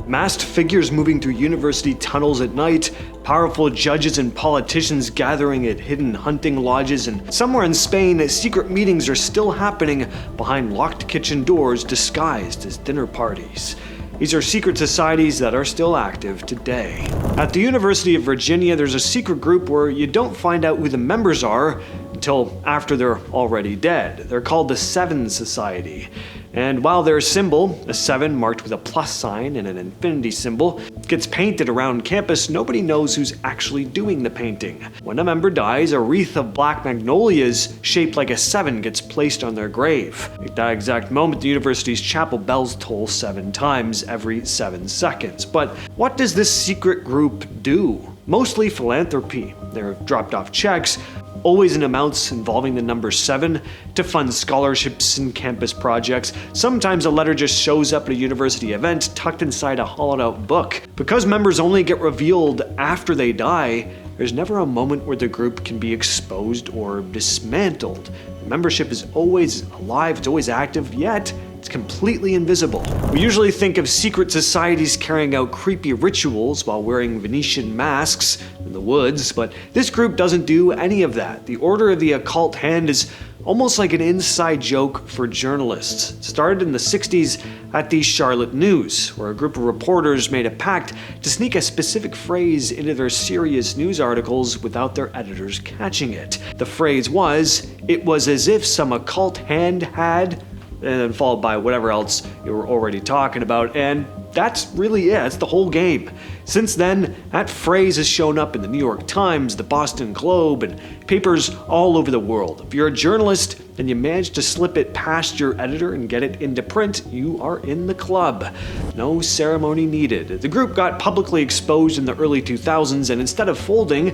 Masked figures moving through university tunnels at night, powerful judges and politicians gathering at hidden hunting lodges, and somewhere in Spain, secret meetings are still happening behind locked kitchen doors disguised as dinner parties. These are secret societies that are still active today. At the University of Virginia, there's a secret group where you don't find out who the members are until after they're already dead. They're called the Seven Society. And while their symbol, a 7 marked with a plus sign and an infinity symbol, gets painted around campus, nobody knows who's actually doing the painting. When a member dies, a wreath of black magnolias shaped like a 7 gets placed on their grave. At that exact moment, the university's chapel bells toll 7 times every 7 seconds. But what does this secret group do? Mostly philanthropy. They're dropped off checks, always in amounts involving the number 7, to fund scholarships and campus projects. Sometimes a letter just shows up at a university event tucked inside a hollowed out book. Because members only get revealed after they die, there's never a moment where the group can be exposed or dismantled. The membership is always alive, it's always active, yet it's completely invisible. We usually think of secret societies carrying out creepy rituals while wearing Venetian masks in the woods, but this group doesn't do any of that. The Order of the Occult Hand is almost like an inside joke for journalists. It started in the 60s at the Charlotte News, where a group of reporters made a pact to sneak a specific phrase into their serious news articles without their editors catching it. The phrase was, "It was as if some occult hand had," and then followed by whatever else you were already talking about, and that's really it. That's the whole game. Since then, that phrase has shown up in the New York Times, the Boston Globe, and papers all over the world. If you're a journalist and you manage to slip it past your editor and get it into print, you are in the club. No ceremony needed. The group got publicly exposed in the early 2000s, and instead of folding,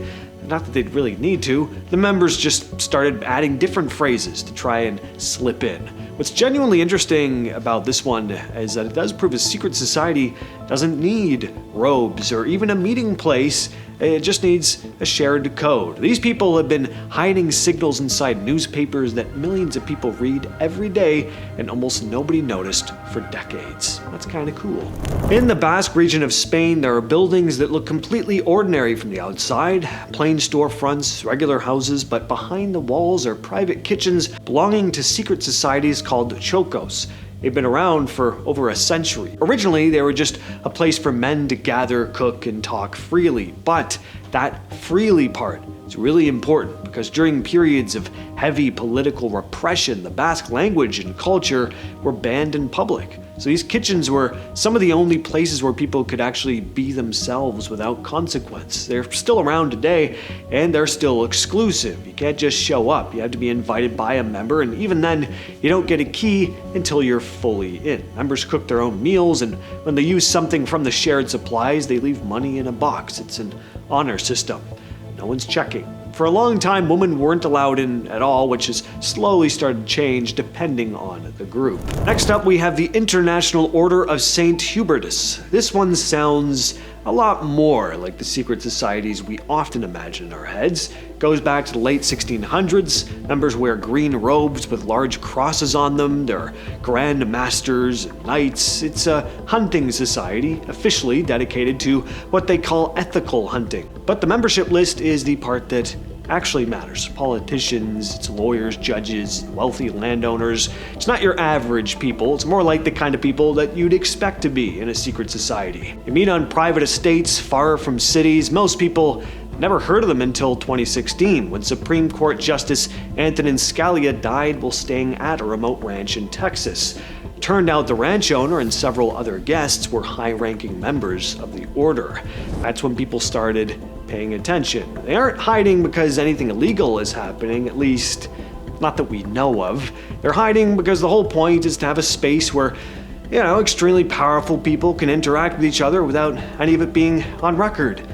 not that they'd really need to, the members just started adding different phrases to try and slip in. What's genuinely interesting about this one is that it does prove a secret society doesn't need robes or even a meeting place. It just needs a shared code. These people have been hiding signals inside newspapers that millions of people read every day, and almost nobody noticed for decades. That's kind of cool. In the Basque region of Spain, there are buildings that look completely ordinary from the outside. Plain storefronts, regular houses, but behind the walls are private kitchens belonging to secret societies called Txokos. They've been around for over a century. Originally, they were just a place for men to gather, cook, and talk freely. But that freely part is really important because during periods of heavy political repression, the Basque language and culture were banned in public. So these kitchens were some of the only places where people could actually be themselves without consequence. They're still around today, and they're still exclusive. You can't just show up. You have to be invited by a member, and even then, you don't get a key until you're fully in. Members cook their own meals, and when they use something from the shared supplies, they leave money in a box. It's an honor system. No one's checking. For a long time, women weren't allowed in at all, which has slowly started to change depending on the group. Next up, we have the International Order of St. Hubertus. This one sounds a lot more like the secret societies we often imagine in our heads. It goes back to the late 1600s. Members wear green robes with large crosses on them. They're grand masters and knights. It's a hunting society, officially dedicated to what they call ethical hunting. But the membership list is the part that actually matters. Politicians, it's lawyers, judges, wealthy landowners. It's not your average people. It's more like the kind of people that you'd expect to be in a secret society. You meet on private estates far from cities. Most people never heard of them until 2016, when Supreme Court Justice Antonin Scalia died while staying at a remote ranch in Texas. Turned out the ranch owner and several other guests were high-ranking members of the order. That's when people started paying attention. They aren't hiding because anything illegal is happening, at least not that we know of. They're hiding because the whole point is to have a space where, extremely powerful people can interact with each other without any of it being on record.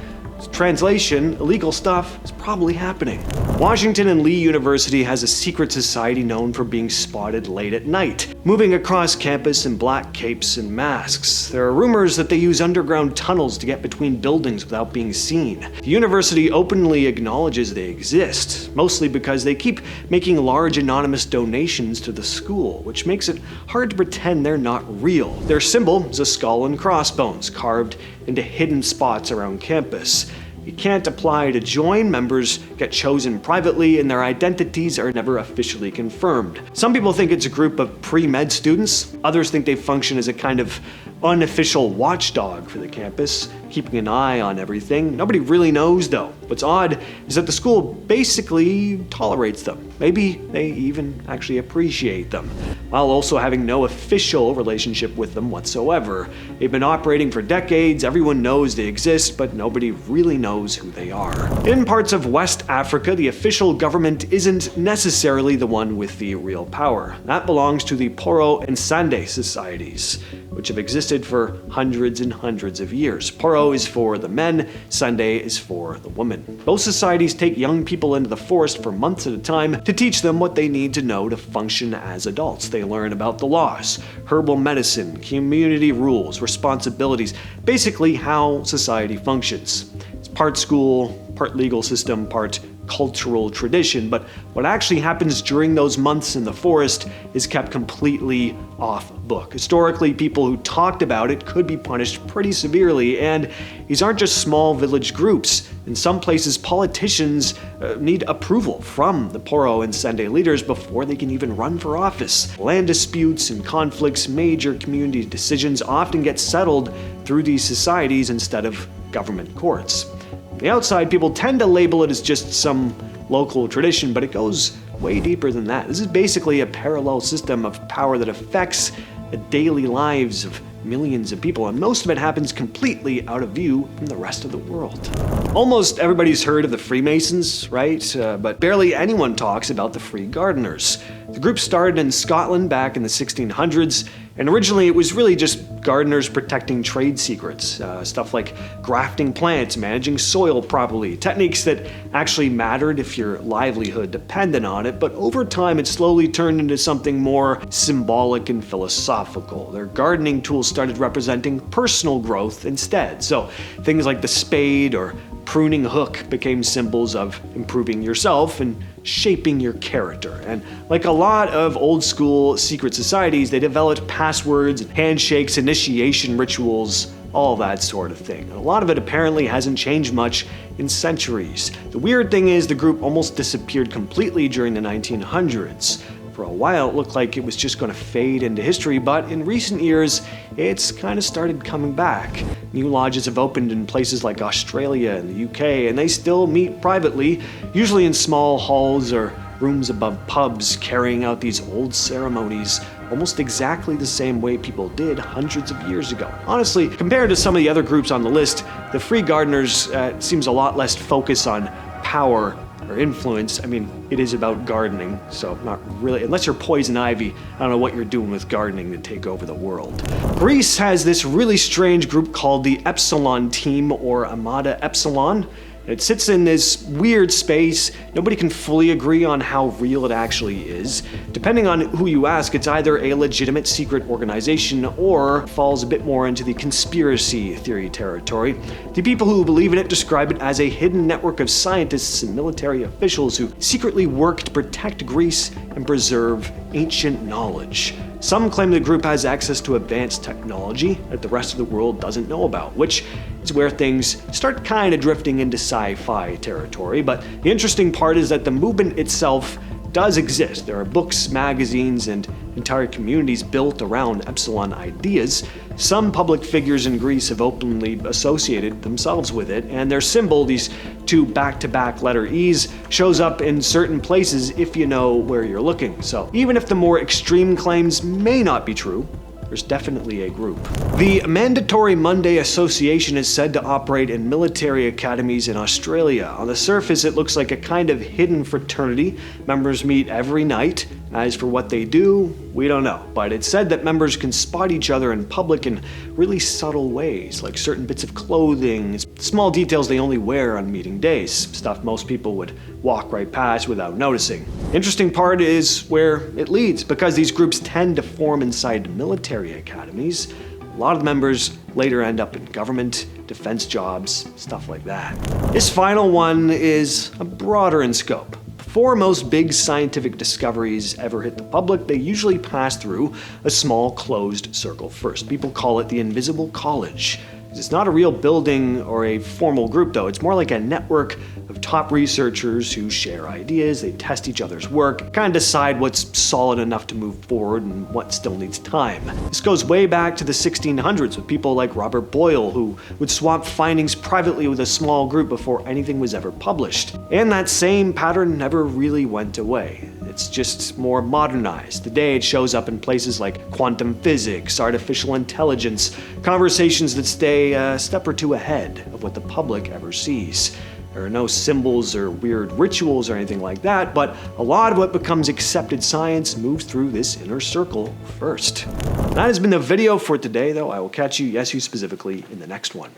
Translation, illegal stuff is probably happening. Washington and Lee University has a secret society known for being spotted late at night, moving across campus in black capes and masks. There are rumors that they use underground tunnels to get between buildings without being seen. The university openly acknowledges they exist, mostly because they keep making large anonymous donations to the school, which makes it hard to pretend they're not real. Their symbol is a skull and crossbones carved into hidden spots around campus. You can't apply to join, members get chosen privately, and their identities are never officially confirmed. Some people think it's a group of pre-med students, others think they function as a kind of unofficial watchdog for the campus, keeping an eye on everything. Nobody really knows though. What's odd is that the school basically tolerates them. Maybe they even actually appreciate them, while also having no official relationship with them whatsoever. They've been operating for decades, everyone knows they exist, but nobody really knows who they are. In parts of West Africa, the official government isn't necessarily the one with the real power. That belongs to the Poro and Sande societies, which have existed for hundreds and hundreds of years. Poro is for the men, Sande is for the women. Both societies take young people into the forest for months at a time to teach them what they need to know to function as adults. They learn about the laws, herbal medicine, community rules, responsibilities, basically how society functions. It's part school, part legal system, part cultural tradition, but what actually happens during those months in the forest is kept completely off book. Historically, people who talked about it could be punished pretty severely, and these aren't just small village groups. In some places, politicians need approval from the Poro and Sande leaders before they can even run for office. Land disputes and conflicts, major community decisions often get settled through these societies instead of government courts. On the outside, people tend to label it as just some local tradition, but it goes way deeper than that. This is basically a parallel system of power that affects the daily lives of millions of people, and most of it happens completely out of view from the rest of the world. Almost everybody's heard of the Freemasons, right? But barely anyone talks about the Free Gardeners. The group started in Scotland back in the 1600s, and originally it was really just gardeners protecting trade secrets, stuff like grafting plants, managing soil properly, techniques that actually mattered if your livelihood depended on it, but over time it slowly turned into something more symbolic and philosophical. Their gardening tools started representing personal growth instead, so things like the spade or pruning hook became symbols of improving yourself and shaping your character. And like a lot of old school secret societies, they developed passwords, handshakes, initiation rituals, all that sort of thing. And a lot of it apparently hasn't changed much in centuries. The weird thing is the group almost disappeared completely during the 1900s. For a while, it looked like it was just going to fade into history, but in recent years, it's kind of started coming back. New lodges have opened in places like Australia and the UK, and they still meet privately, usually in small halls or rooms above pubs, carrying out these old ceremonies almost exactly the same way people did hundreds of years ago. Honestly, compared to some of the other groups on the list, the Free Gardeners seems a lot less focused on power or influence. I mean, it is about gardening, so not really, unless you're poison ivy, I don't know what you're doing with gardening to take over the world. Greece has this really strange group called the Epsilon Team, or Armada Epsilon. It sits in this weird space. Nobody can fully agree on how real it actually is. Depending on who you ask, it's either a legitimate secret organization or falls a bit more into the conspiracy theory territory. The people who believe in it describe it as a hidden network of scientists and military officials who secretly work to protect Greece and preserve ancient knowledge. Some claim the group has access to advanced technology that the rest of the world doesn't know about, which is where things start kind of drifting into sci-fi territory. But the interesting part is that the movement itself does exist. There are books, magazines, and entire communities built around Epsilon ideas. Some public figures in Greece have openly associated themselves with it, and their symbol, these two back-to-back letter E's, shows up in certain places if you know where you're looking. So even if the more extreme claims may not be true, there's definitely a group. The Mandatory Monday Association is said to operate in military academies in Australia. On the surface, it looks like a kind of hidden fraternity. Members meet every night, As for what they do, we don't know, but it's said that members can spot each other in public in really subtle ways, like certain bits of clothing, small details they only wear on meeting days, stuff most people would walk right past without noticing. Interesting part is where it leads, because these groups tend to form inside military academies. A lot of the members later end up in government, defense jobs, stuff like that. This final one is broader in scope. Before most big scientific discoveries ever hit the public, they usually pass through a small closed circle first. People call it the Invisible College. It's not a real building or a formal group though, it's more like a network of top researchers who share ideas, they test each other's work, kind of decide what's solid enough to move forward and what still needs time. This goes way back to the 1600s with people like Robert Boyle, who would swap findings privately with a small group before anything was ever published. And that same pattern never really went away. It's just more modernized. Today it shows up in places like quantum physics, artificial intelligence, conversations that stay a step or two ahead of what the public ever sees. There are no symbols or weird rituals or anything like that, but a lot of what becomes accepted science moves through this inner circle first. That has been the video for today, though. I will catch you, yes, you specifically, in the next one.